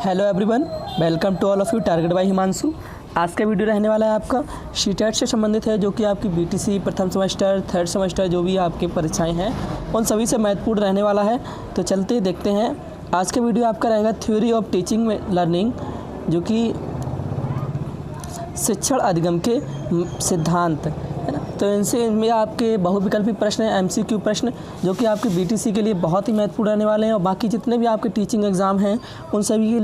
Hello everyone, welcome to all of you. Target by Himanshu. आज का video रहने वाला है आपका सीटेट से संबंधित है, जो कि आपकी बीटीसी प्रथम सेमेस्टर, थर्ड सेमेस्टर जो भी आपकी परीक्षाएं हैं उन सभी से महत्वपूर्ण रहने वाला है। तो चलते देखते हैं। आज का वीडियो आपका रहेगा थ्योरी ऑफ टीचिंग में लर्निंग, जो कि शिक्षण अधिगम के सिद्धांत है ना। तो इनमें आपके बहुविकल्पी प्रश्न हैं, एमसीक्यू प्रश्न, जो कि आपके बीटीसी के लिए बहुत ही महत्वपूर्ण रहने वाले हैं, और बाकी जितने भी आपके टीचिंग एग्ज़ाम हैं उन सभी के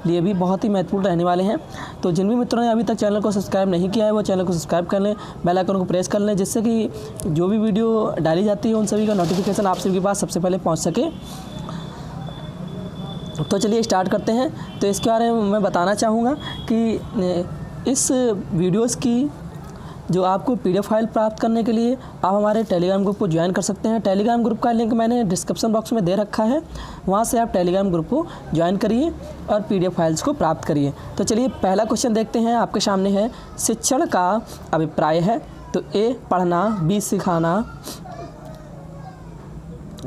लिए भी बहुत ही महत्वपूर्ण रहने वाले हैं। तो जिन भी मित्रों ने अभी तक चैनल को सब्सक्राइब नहीं किया है वो चैनल को सब्सक्राइब कर लें, बेल आइकन को प्रेस कर लें, जिससे कि जो भी वीडियो डाली जाती है उन सभी का नोटिफिकेशन आप सभी के पास सबसे पहले पहुँच सके। तो चलिए स्टार्ट करते हैं। तो इसके बारे में मैं बताना चाहूँगा कि इस वीडियोस की जो आपको पीडीएफ फाइल प्राप्त करने के लिए आप हमारे टेलीग्राम ग्रुप को ज्वाइन कर सकते हैं। टेलीग्राम ग्रुप का लिंक मैंने डिस्क्रिप्शन बॉक्स में दे रखा है, वहाँ से आप टेलीग्राम ग्रुप को ज्वाइन करिए और पीडीएफ फाइल्स को प्राप्त करिए। तो चलिए पहला क्वेश्चन देखते हैं। आपके सामने है शिक्षण का अभिप्राय है। तो ए पढ़ना, बी सिखाना,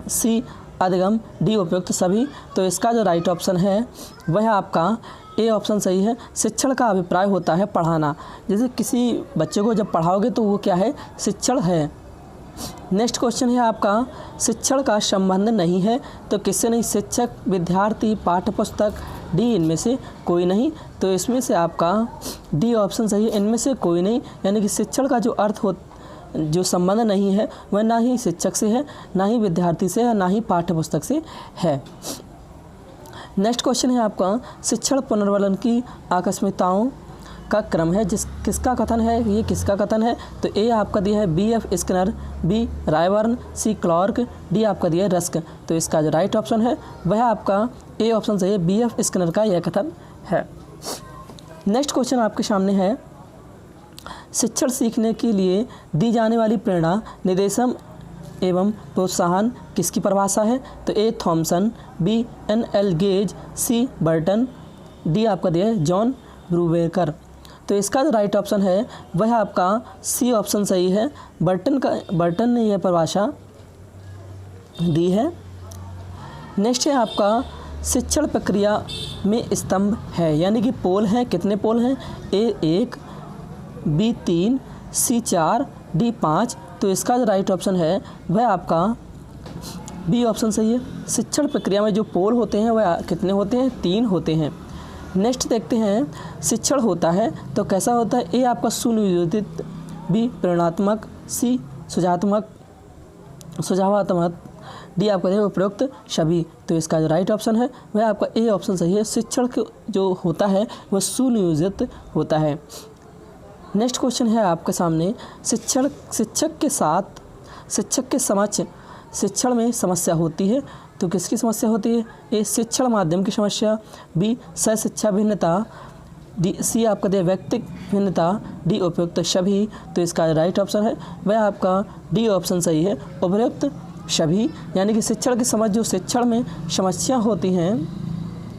सी अधिगम, डी उपयुक्त सभी। तो इसका जो राइट ऑप्शन है वह आपका ए ऑप्शन सही है। शिक्षण का अभिप्राय होता है पढ़ाना। जैसे किसी बच्चे को जब पढ़ाओगे तो वो क्या है, शिक्षण है। नेक्स्ट क्वेश्चन है आपका शिक्षण का संबंध नहीं है। तो किससे नहीं, शिक्षक, विद्यार्थी, पाठ्यपुस्तक, डी इनमें से कोई नहीं। तो इसमें से आपका डी ऑप्शन सही है, इनमें से कोई नहीं। यानी कि शिक्षण का जो संबंध नहीं है वह ना ही शिक्षक से है, ना ही विद्यार्थी से है, ना ही पाठ्यपुस्तक से है। नेक्स्ट क्वेश्चन है आपका शिक्षण पुनर्वलन की आकस्मिकताओं का क्रम है। किसका कथन है, ये किसका कथन है। तो ए आपका दिया है B.F. Skinner, B Rayburn, C Clark, D आपका दिया है रस्क। तो इसका जो राइट ऑप्शन है वह आपका ए ऑप्शन सही है, B.F. स्किनर का यह कथन है। नेक्स्ट क्वेश्चन आपके सामने है शिक्षण सीखने के लिए दी जाने वाली प्रेरणा, निर्देशन एवं प्रोत्साहन किसकी परिभाषा है। तो ए थॉमसन, बी N.L. गेज, सी बर्टन, डी आपका दिया है जॉन ब्रूवेकर। तो इसका जो राइट ऑप्शन है वह आपका सी ऑप्शन सही है। बर्टन ने यह परिभाषा दी है। नेक्स्ट है आपका शिक्षण प्रक्रिया में स्तंभ है, यानी कि पोल हैं। कितने पोल हैं, ए 1, बी 3, सी 4, डी 5। तो इसका जो राइट ऑप्शन है वह आपका बी ऑप्शन सही है। शिक्षण प्रक्रिया में जो पोल होते हैं वह कितने होते हैं, 3 होते हैं। नेक्स्ट देखते हैं शिक्षण होता है तो कैसा होता है। ए आपका सुनियोजित, बी प्रेरणात्मक, सी सुझावात्मक, डी आपका देखो उपयुक्त सभी। तो इसका जो राइट ऑप्शन है वह आपका ए ऑप्शन सही है। शिक्षण जो होता है वह सुनियोजित होता है। नेक्स्ट क्वेश्चन है आपके सामने शिक्षक के समक्ष शिक्षण में समस्या होती है। तो किसकी समस्या होती है, ए शिक्षण माध्यम की समस्या, बी सहशिक्षा भिन्नता, डी सी आपका दे व्यक्तिक भिन्नता, डी उपयुक्त सभी। तो इसका राइट ऑप्शन है वह आपका डी ऑप्शन सही है, उपयुक्त सभी। यानी कि शिक्षण की समझ, जो शिक्षण में समस्या होती हैं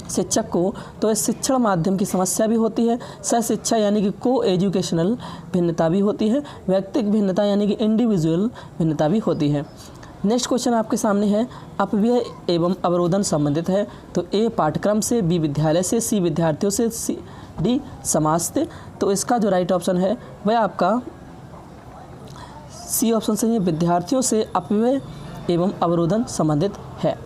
शिक्षक को, तो इस शिक्षण माध्यम की समस्या भी होती है। सहशिक्षा यानी कि को एजुकेशनल भिन्नता भी होती है। व्यक्तिक भिन्नता यानी कि इंडिविजुअल भिन्नता भी होती है। नेक्स्ट क्वेश्चन आपके सामने है अपव्यय एवं अवरोधन संबंधित है। तो ए पाठ्यक्रम से, बी विद्यालय से, सी विद्यार्थियों से, सी डी समाज से। तो इसका जो राइट ऑप्शन है वह आपका सी ऑप्शन से, विद्यार्थियों से अपव्यय एवं अवरोधन संबंधित है।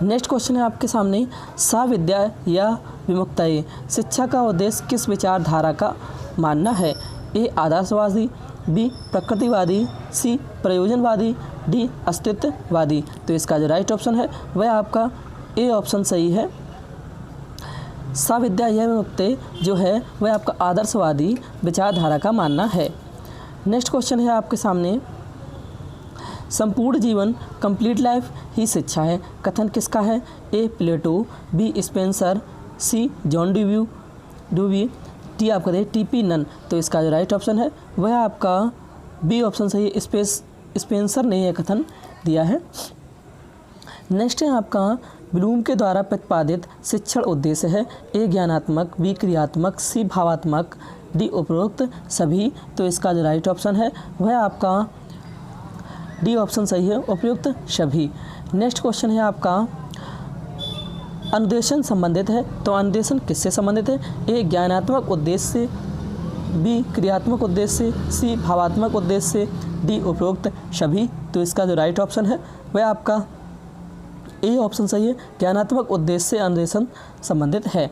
नेक्स्ट क्वेश्चन है आपके सामने साविद्या या विमुक्ता शिक्षा का उद्देश्य किस विचारधारा का मानना है। ए आदर्शवादी, बी प्रकृतिवादी, सी प्रयोजनवादी, डी अस्तित्ववादी। तो इसका जो राइट ऑप्शन है वह आपका ए ऑप्शन सही है। साविद्या या विमुक्ति जो है वह आपका आदर्शवादी विचारधारा का मानना है। नेक्स्ट क्वेश्चन है आपके सामने संपूर्ण जीवन कंप्लीट लाइफ ही शिक्षा है। कथन किसका है, ए प्लेटो, बी स्पेंसर, सी जॉन ड्यूवी, डी आपका दे टीपी नन। तो इसका जो राइट ऑप्शन है वह आपका बी ऑप्शन सही है, स्पेंसर ने यह कथन दिया है। नेक्स्ट है आपका ब्लूम के द्वारा प्रतिपादित शिक्षण उद्देश्य है। ए ज्ञानात्मक, बी क्रियात्मक, सी भावात्मक, डी उपरोक्त सभी। तो इसका जो राइट ऑप्शन है वह आपका डी ऑप्शन सही है, उपयुक्त सभी। नेक्स्ट क्वेश्चन है आपका अनुदेशन संबंधित है, तो अनुदेशन किससे संबंधित है? ए ज्ञानात्मक उद्देश्य से, बी क्रियात्मक उद्देश्य से, सी भावात्मक उद्देश्य से, डी उपरोक्त सभी। तो इसका जो राइट ऑप्शन है वह आपका ए ऑप्शन सही है, ज्ञानात्मक उद्देश्य से अनुदेशन संबंधित है।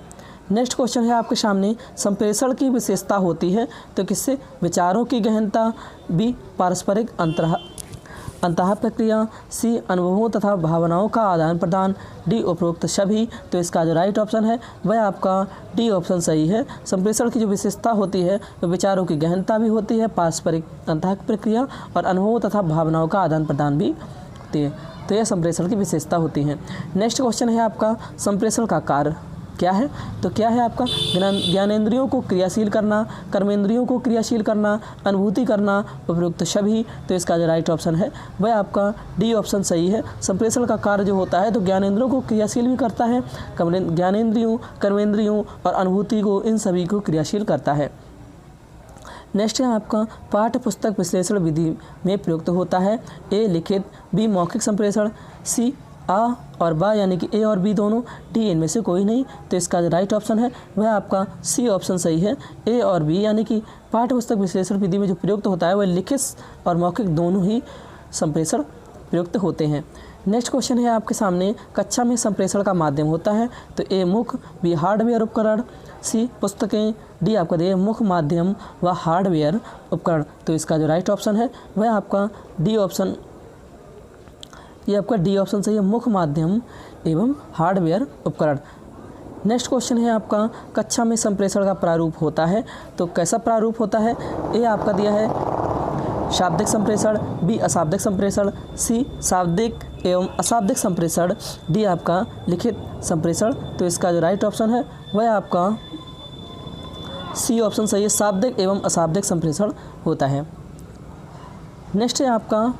नेक्स्ट क्वेश्चन है आपके सामने, संप्रेषण की विशेषता होती है तो किससे? विचारों की गहनता, बी पारस्परिक अंतः प्रक्रिया, सी अनुभवों तथा भावनाओं का आदान प्रदान, डी उपरोक्त सभी। तो इसका जो राइट ऑप्शन है वह आपका डी ऑप्शन सही है। संप्रेषण की जो विशेषता होती है तो विचारों की गहनता भी होती है, पारस्परिक अंतः प्रक्रिया और अनुभवों तथा भावनाओं का आदान प्रदान भी होती है। तो यह संप्रेषण की विशेषता होती है। नेक्स्ट क्वेश्चन है आपका, संप्रेषण का कार्य क्या है? तो क्या है आपका? ज्ञानेंद्रियों को क्रियाशील करना, कर्मेंद्रियों को क्रियाशील करना, अनुभूति करना, उपयुक्त सभी। तो इसका जो राइट ऑप्शन है वह आपका डी ऑप्शन सही है। संप्रेषण का कार्य जो होता है तो ज्ञानेंद्रियों को क्रियाशील भी करता है, ज्ञानेंद्रियों, कर्मेंद्रियों और अनुभूति को, इन सभी को क्रियाशील करता है। नेक्स्ट है आपका, पाठ्य पुस्तक विश्लेषण विधि में प्रयुक्त होता है। ए लिखित, बी मौखिक संप्रेषण, सी आ और बा यानी कि ए और बी दोनों, डी इनमें से कोई नहीं। तो इसका जो राइट ऑप्शन है वह आपका सी ऑप्शन सही है। ए और बी यानी कि पाठ्य पुस्तक विश्लेषण विधि में जो प्रयुक्त होता है वह लिखित और मौखिक दोनों ही संप्रेषण प्रयुक्त होते हैं। नेक्स्ट क्वेश्चन है आपके सामने, कक्षा में संप्रेषण का माध्यम होता है तो ए मुख, बी हार्डवेयर उपकरण, सी पुस्तकें, डी आपका दे मुख्य माध्यम व हार्डवेयर उपकरण। तो इसका जो राइट ऑप्शन है वह आपका डी ऑप्शन, ये आपका डी ऑप्शन सही है, मुख्य माध्यम एवं हार्डवेयर उपकरण। नेक्स्ट क्वेश्चन है आपका, कक्षा में संप्रेषण का प्रारूप होता है तो कैसा प्रारूप होता है? ए आपका दिया है शाब्दिक संप्रेषण, बी अशाब्दिक संप्रेषण, सी शाब्दिक एवं अशाब्दिक संप्रेषण, डी आपका लिखित संप्रेषण। तो इसका जो राइट ऑप्शन है वह आपका सी ऑप्शन सही है, शाब्दिक एवं अशाब्दिक संप्रेषण होता है। नेक्स्ट है आपका,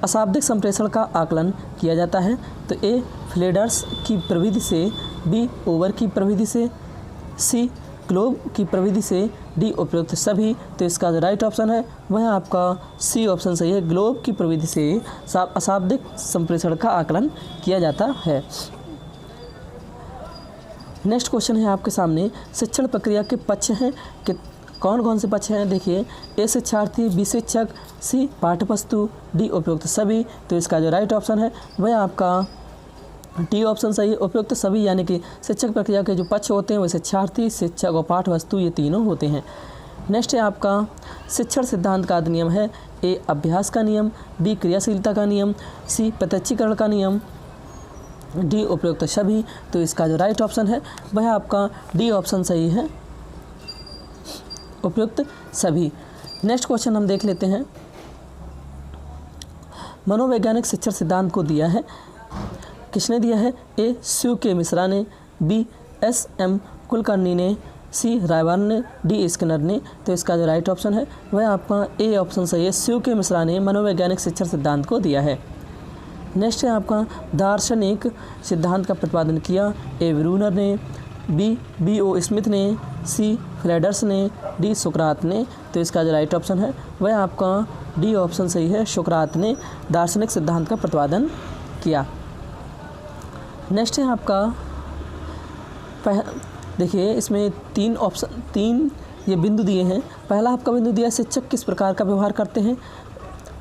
अशाब्दिक संप्रेषण का आकलन किया जाता है तो ए फ्लेडर्स की प्रविधि से, बी ओवर की प्रविधि से, सी ग्लोब की प्रविधि से, डी उपयुक्त सभी। तो इसका जो राइट ऑप्शन है वह आपका सी ऑप्शन सही है, ग्लोब की प्रविधि से अशाब्दिक संप्रेषण का आकलन किया जाता है। नेक्स्ट क्वेश्चन है आपके सामने, शिक्षण प्रक्रिया के पक्ष हैं कि कौन कौन से पक्ष हैं? देखिए, ए शिक्षार्थी, बी शिक्षक, सी पाठ्यवस्तु, डी उपयुक्त सभी। तो इसका जो राइट ऑप्शन है वह आपका डी ऑप्शन सही है, उपयुक्त सभी यानी कि शिक्षक प्रक्रिया के जो पक्ष होते हैं वह शिक्षार्थी, शिक्षक और पाठ्यवस्तु ये तीनों होते हैं। नेक्स्ट है आपका, शिक्षण सिद्धांत का नियम है। ए अभ्यास का नियम, बी क्रियाशीलता का नियम, सी प्रत्यक्षीकरण का नियम, डी उपयुक्त सभी। तो इसका जो राइट ऑप्शन है वह आपका डी ऑप्शन सही है, उपयुक्त सभी। नेक्स्ट क्वेश्चन हम देख लेते हैं, मनोवैज्ञानिक शिक्षण सिद्धांत को दिया है, किसने दिया है? ए शिव के मिश्रा ने, बी एस एम कुलकर्णी ने, सी रायवान ने, डी स्किनर ने। तो इसका जो राइट ऑप्शन है वह आपका ए ऑप्शन सही है, शिव के मिश्रा ने मनोवैज्ञानिक शिक्षण सिद्धांत को दिया है। नेक्स्ट है आपका, दार्शनिक सिद्धांत का प्रतिपादन किया। ए ब्रूनर ने, बी ओ स्मिथ ने, सी फ्लेडर्स ने, डी सुकरात ने। तो इसका जो राइट ऑप्शन है वह आपका डी ऑप्शन सही है, सुकरात ने दार्शनिक सिद्धांत का प्रतिपादन किया। नेक्स्ट है आपका, देखिए इसमें तीन ये बिंदु दिए हैं। पहला आपका बिंदु दिया है, शिक्षक किस प्रकार का व्यवहार करते हैं।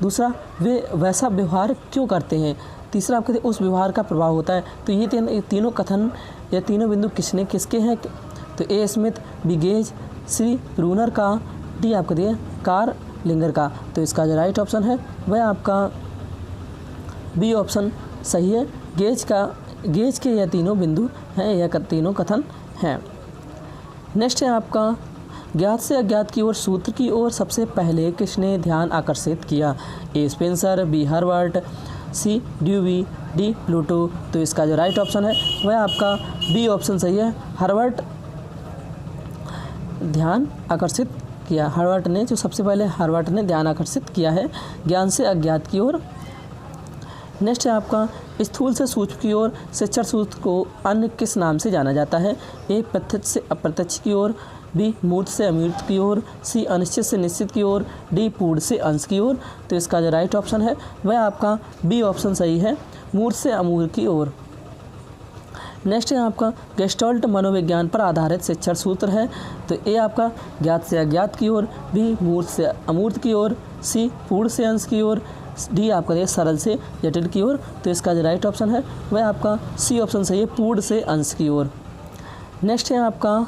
दूसरा, वे वैसा व्यवहार क्यों करते हैं। तीसरा आपके उस व्यवहार का प्रभाव होता है। तो ये तीनों कथन या तीनों बिंदु किसके हैं? तो A Smith, B Gage, C Bruner का, डी आपका दिए कार्ल लिंगर का। तो इसका जो राइट ऑप्शन है वह आपका बी ऑप्शन सही है, गेज के यह तीनों बिंदु हैं, यह तीनों कथन हैं। नेक्स्ट है आपका, ज्ञात से अज्ञात की ओर सूत्र की ओर सबसे पहले किसने ध्यान आकर्षित किया। ए स्पेंसर, बी हर्बर्ट, सी ड्यूवी, डी प्लूटो। तो इसका जो राइट ऑप्शन है वह आपका बी ऑप्शन सही है, हर्बर्ट ध्यान आकर्षित किया। हर्बर्ट ने जो सबसे पहले हर्बर्ट ने ध्यान आकर्षित किया है ज्ञान से अज्ञात की ओर। नेक्स्ट है आपका, स्थूल से सूक्ष्म की ओर शिक्षण सूत्र को अन्य किस नाम से जाना जाता है। ए प्रत्यक्ष से अप्रत्यक्ष की ओर, बी मूर्त से अमूर्त की ओर, सी अनिश्चित से निश्चित की ओर, डी पूर्ण से अंश की ओर। तो इसका जो राइट ऑप्शन है वह आपका बी ऑप्शन सही है, मूर्त से अमूर्त की ओर। नेक्स्ट है आपका गेस्टल्ट मनोविज्ञान पर आधारित शिक्षण सूत्र है। तो ए आपका ज्ञात से अज्ञात की ओर, बी मूर्त से अमूर्त की ओर, सी पूर्ण से अंश की ओर, डी आपका ये सरल से जटिल की ओर। तो इसका जो राइट ऑप्शन है वह आपका सी ऑप्शन सही है, पूर्ण से अंश की ओर। नेक्स्ट है आपका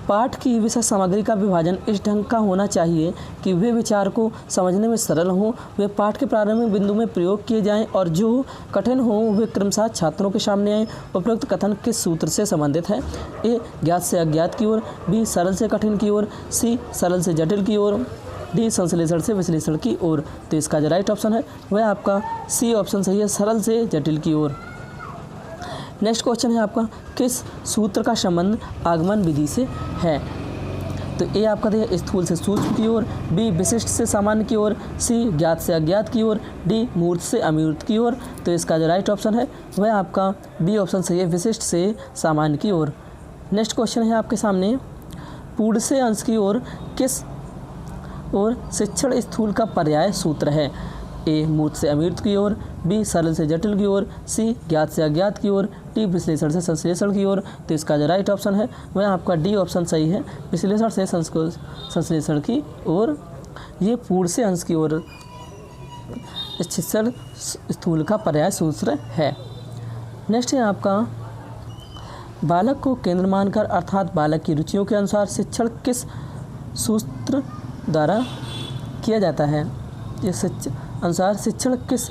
पाठ की विषय सामग्री का विभाजन इस ढंग का होना चाहिए कि वे विचार को समझने में सरल हों, वे पाठ के प्रारंभिक बिंदु में प्रयोग किए जाएं और जो कठिन हों वे क्रमशः छात्रों के सामने आएँ। उपरोक्त कथन किस सूत्र से संबंधित है? ए ज्ञात से अज्ञात की ओर, बी सरल से कठिन की ओर, सी सरल से जटिल की ओर, डी संश्लेषण से विश्लेषण की ओर। तो इसका जो राइट ऑप्शन है वह आपका सी ऑप्शन सही है, सरल से जटिल की ओर। नेक्स्ट क्वेश्चन है आपका किस सूत्र का संबंध आगमन विधि से है? तो ए आपका देखिए स्थूल से सूक्ष्म की ओर, बी विशिष्ट से सामान्य की ओर, सी ज्ञात से अज्ञात की ओर, डी मूर्त से अमूर्त की ओर। तो इसका जो राइट ऑप्शन है वह आपका बी ऑप्शन सही है, विशिष्ट से सामान्य की ओर। नेक्स्ट क्वेश्चन है आपके सामने पूर्ण से अंश की ओर किस और शिक्षण स्थूल का पर्याय सूत्र है? ए मूर्त से अमूर्त की ओर, बी सरल से जटिल की ओर, सी ज्ञात से अज्ञात की ओर, डी विश्लेषण से संश्लेषण की ओर। तो इसका जो राइट ऑप्शन है वह आपका डी ऑप्शन सही है, विश्लेषण से संश्लेषण की ओर। ये पूर्ण से अंश की ओर शिक्षण स्थूल का पर्याय सूत्र है। नेक्स्ट है आपका बालक को केंद्र मानकर अर्थात बालक की रुचियों के अनुसार शिक्षण किस सूत्र द्वारा किया जाता है? इस अनुसार शिक्षण किस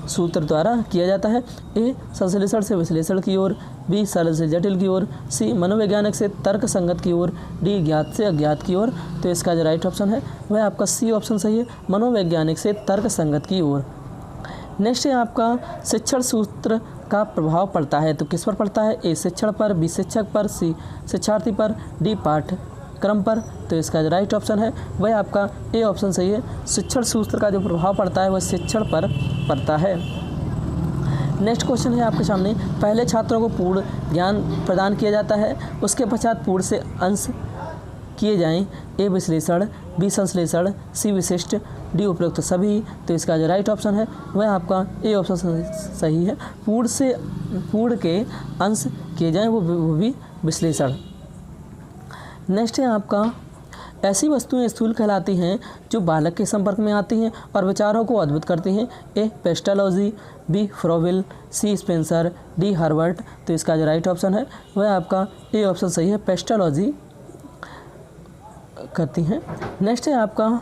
सूत्र द्वारा किया जाता है? ए संश्लेषण से विश्लेषण की ओर, बी सरल से जटिल की ओर, सी मनोवैज्ञानिक से तर्क संगत की ओर, डी ज्ञात से अज्ञात की ओर। तो इसका जो राइट ऑप्शन है वह आपका सी ऑप्शन सही है, मनोवैज्ञानिक से तर्क संगत की ओर। नेक्स्ट है आपका शिक्षण सूत्र का प्रभाव पड़ता है तो किस पर पड़ता है? ए शिक्षण पर, बी शिक्षक पर, सी शिक्षार्थी पर, डी पाठ्यक्रम पर। तो इसका जो राइट ऑप्शन है वह आपका ए ऑप्शन सही है, शिक्षण सूत्र का जो प्रभाव पड़ता है वह शिक्षण पर पड़ता है। नेक्स्ट क्वेश्चन है आपके सामने पहले छात्रों को पूर्ण ज्ञान प्रदान किया जाता है, उसके पश्चात पूर्ण से अंश किए जाएं। ए विश्लेषण, बी संश्लेषण, सी विशिष्ट, डी उपरोक्त सभी। तो इसका जो राइट ऑप्शन है वह आपका ए ऑप्शन सही है, पूर्ण के अंश किए जाएं वो भी विश्लेषण। नेक्स्ट है आपका ऐसी वस्तुएं स्थूल कहलाती हैं जो बालक के संपर्क में आती हैं और विचारों को अद्भुत करती हैं। ए पेस्टोलॉजी, बी फ्रोविल, सी स्पेंसर, डी हार्वर्ट। तो इसका जो राइट ऑप्शन है वह आपका ए ऑप्शन सही है, पेस्टोलॉजी करती हैं। नेक्स्ट है आपका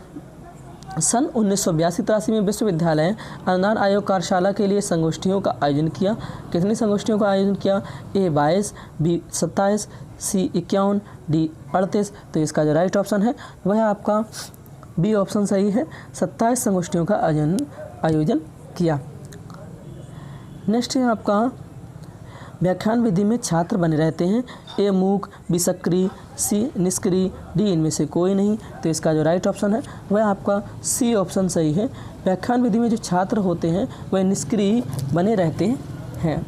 सन 1982-83 में विश्वविद्यालय अनुदान आयोग कार्यशाला के लिए संगोष्ठियों का आयोजन किया। कितनी संगोष्ठियों का आयोजन किया? ए 22, बी 27, सी 51, डी 38। तो इसका जो राइट ऑप्शन है वह आपका बी ऑप्शन सही है, 27 संगोष्ठियों का आयोजन किया। नेक्स्ट है आपका व्याख्यान विधि में छात्र बने रहते हैं। ए मूक, बी सक्रिय, सी निष्क्रिय, डी इनमें से कोई नहीं। तो इसका जो राइट ऑप्शन है वह आपका सी ऑप्शन सही है, व्याख्यान विधि में जो छात्र होते हैं वह निष्क्रिय बने रहते हैं।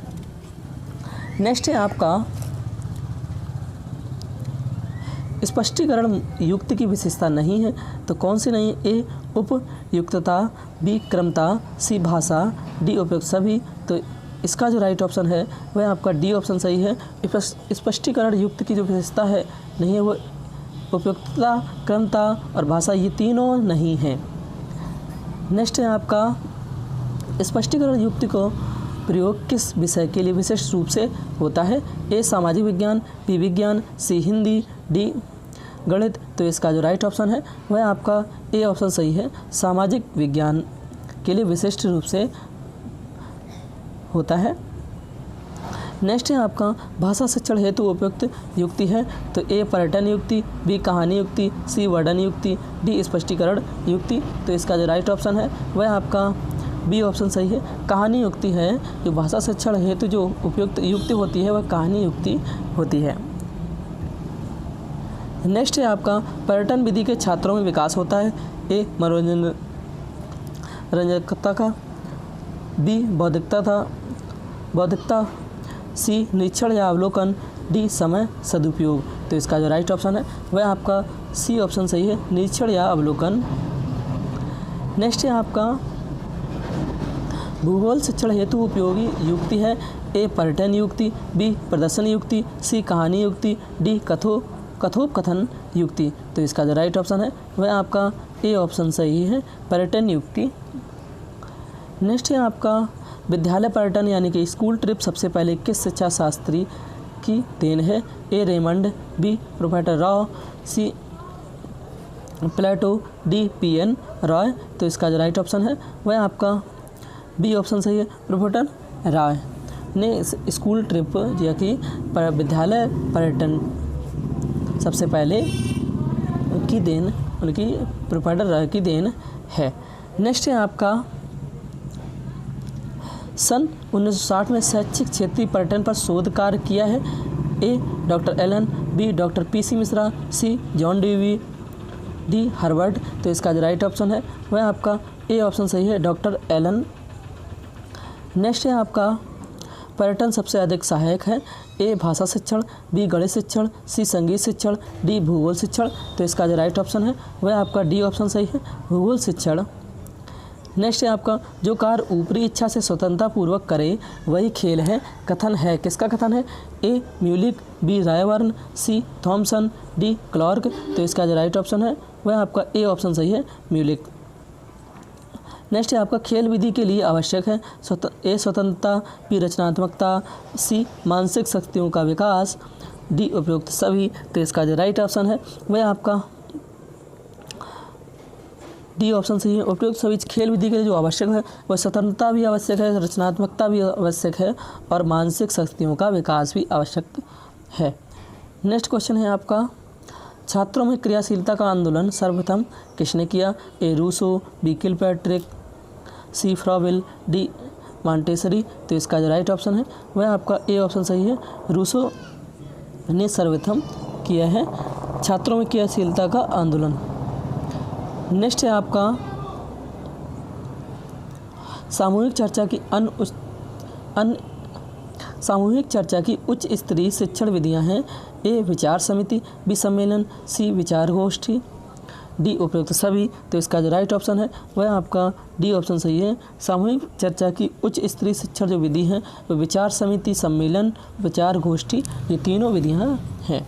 नेक्स्ट है आपका स्पष्टीकरण युक्ति की विशेषता नहीं है तो कौन सी नहीं? ए उपयुक्तता, बी क्रमता, सी भाषा, डी उपयुक्त सभी। तो इसका जो राइट ऑप्शन है वह आपका डी ऑप्शन सही है, स्पष्टीकरण युक्ति की जो विशेषता है नहीं है वो उपयुक्तता, क्रमता और भाषा, ये तीनों नहीं हैं। नेक्स्ट है आपका स्पष्टीकरण युक्ति को प्रयोग किस विषय के लिए विशेष रूप से होता है? ए सामाजिक विज्ञान, बी विज्ञान, सी हिंदी, डी गणित। तो इसका जो राइट ऑप्शन है वह आपका ए ऑप्शन सही है, सामाजिक विज्ञान के लिए विशिष्ट रूप से होता है। नेक्स्ट है आपका भाषा शिक्षण हेतु उपयुक्त युक्ति है तो ए पर्यटन युक्ति, बी कहानी युक्ति, सी वर्णन युक्ति, डी स्पष्टीकरण युक्ति। तो इसका जो राइट ऑप्शन है वह आपका बी ऑप्शन सही है, कहानी युक्ति है। जो भाषा शिक्षण हेतु जो उपयुक्त युक्ति होती है वह कहानी युक्ति होती है। नेक्स्ट है आपका पर्यटन विधि के छात्रों में विकास होता है। ए रंजकता का, बी बौद्धिकता, सी निरीक्षण या अवलोकन, डी समय सदुपयोग। तो इसका जो राइट ऑप्शन है वह आपका सी ऑप्शन सही है, निरीक्षण या अवलोकन। नेक्स्ट है आपका भूगोल शिक्षण हेतु उपयोगी युक्ति है। ए पर्यटन युक्ति, बी प्रदर्शन युक्ति, सी कहानी युक्ति, डी कथोपकथन युक्ति। तो इसका जो राइट ऑप्शन है वह आपका ए ऑप्शन सही है, पर्यटन युक्ति। नेक्स्ट है आपका विद्यालय पर्यटन यानी कि स्कूल ट्रिप सबसे पहले किस शिक्षा शास्त्री की देन है? ए रेमंड, बी प्रोफेसर राव, सी प्लेटो, डी पी.एन. रॉय। तो इसका जो राइट ऑप्शन है वह आपका बी ऑप्शन सही है, प्रोफेसर राय ने स्कूल ट्रिप या कि विद्यालय पर्यटन सबसे पहले की देन उनकी प्रोफेसर राय की देन है। नेक्स्ट है आपका सन 1960 में शैक्षिक क्षेत्रीय पर्यटन पर शोध कार्य किया है? A doctor Allen, B doctor P C. Mishra, C John Dewey, D Harvard. तो इसका जो राइट ऑप्शन है वह आपका ए ऑप्शन सही है, डॉक्टर एलन। नेक्स्ट है आपका पर्यटन सबसे अधिक सहायक है? ए भाषा शिक्षण, बी गणित शिक्षण, सी संगीत शिक्षण, डी भूगोल शिक्षण। तो इसका जो राइट ऑप्शन है वह आपका डी ऑप्शन सही है, भूगोल शिक्षण। नेक्स्ट है आपका जो कार्य ऊपरी इच्छा से स्वतंत्रता पूर्वक करे वही खेल है, कथन है। किसका कथन है? ए म्यूलिक, बी रायबर्न, सी थॉमसन, डी क्लार्क। तो इसका जो राइट ऑप्शन है वह आपका ए ऑप्शन सही है, म्यूलिक। नेक्स्ट है आपका खेल विधि के लिए आवश्यक है? ए स्वतंत्रता, बी रचनात्मकता, सी मानसिक शक्तियों का विकास, डी उपयुक्त सभी। तो इसका जो राइट ऑप्शन है वह आपका डी ऑप्शन सही है, उपयुक्त सभी। खेल विधि के लिए जो आवश्यक है वह स्वतंत्रता भी आवश्यक है, रचनात्मकता भी आवश्यक है और मानसिक शक्तियों का विकास भी आवश्यक है। नेक्स्ट क्वेश्चन है आपका छात्रों में क्रियाशीलता का आंदोलन सर्वप्रथम किसने किया? ए रूसो, बी किलपैट्रिक, सी फ्रॉवेल, डी मॉन्टेसरी। तो इसका जो राइट ऑप्शन है वह आपका ए ऑप्शन सही है, रूसो ने सर्वप्रथम किया है छात्रों में क्रियाशीलता का आंदोलन। नेक्स्ट है आपका सामूहिक चर्चा की उच्च स्तरीय शिक्षण विधियां हैं? ए विचार समिति, बी सम्मेलन, सी विचार गोष्ठी, डी उपयुक्त सभी। तो इसका जो राइट ऑप्शन है वह आपका डी ऑप्शन सही है, सामूहिक चर्चा की उच्च स्तरीय शिक्षण जो विधि है वो विचार समिति, सम्मेलन, विचार गोष्ठी, ये तीनों विधियां हैं।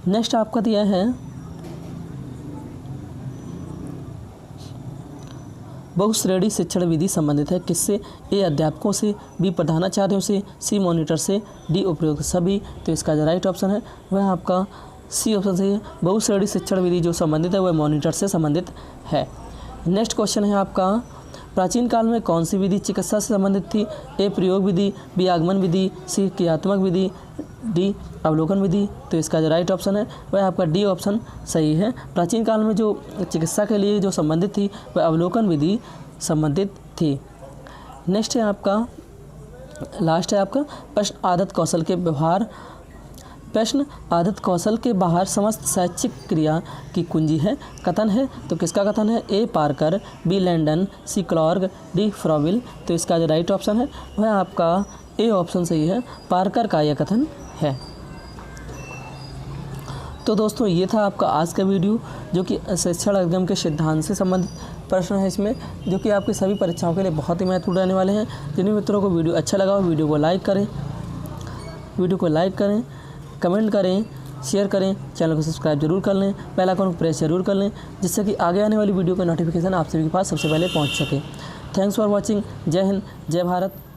नेक्स्ट आपका दिया है बहुश्रेणी शिक्षण विधि संबंधित है किससे? ए अध्यापकों से, बी प्रधानाचार्यों से, सी मॉनिटर से, डी उपयुक्त सभी। तो इसका जो राइट ऑप्शन है वह आपका सी ऑप्शन सही है, बहुश्रेणी शिक्षण विधि जो संबंधित है वह मॉनिटर से संबंधित है। नेक्स्ट क्वेश्चन है आपका प्राचीन काल में कौन सी विधि चिकित्सा से संबंधित थी? ए प्रयोग विधि, बी आगमन विधि, सी क्रियात्मक विधि, डी अवलोकन विधि। तो इसका जो राइट ऑप्शन है वह आपका डी ऑप्शन सही है। प्राचीन काल में जो चिकित्सा के लिए जो संबंधित थी वह अवलोकन विधि संबंधित थी। नेक्स्ट है आपका लास्ट है आपका प्रश्न आदत कौशल के व्यवहार। प्रश्न आदत कौशल के बाहर समस्त शैक्षिक क्रिया की कुंजी है, कथन है। तो किसका कथन है? A Parker, B Landon, C Clark, D Froebel. तो इसका जो राइट ऑप्शन है वह आपका ए ऑप्शन सही है, पार्कर का यह कथन है। तो दोस्तों ये था आपका आज का वीडियो जो कि शिक्षण अधिगम के सिद्धांत से संबंधित प्रश्न है इसमें, जो कि आपकी सभी परीक्षाओं के लिए बहुत ही महत्वपूर्ण रहने वाले हैं। जिन मित्रों को वीडियो अच्छा लगा वीडियो को लाइक करें, कमेंट करें, शेयर करें, चैनल को सब्सक्राइब जरूर कर लें, बेल आइकन को प्रेस जरूर कर लें, जिससे कि आगे आने वाली वीडियो का नोटिफिकेशन आप सभी के पास सबसे पहले पहुंच सके। Thanks for watching. जय हिंद, जय भारत।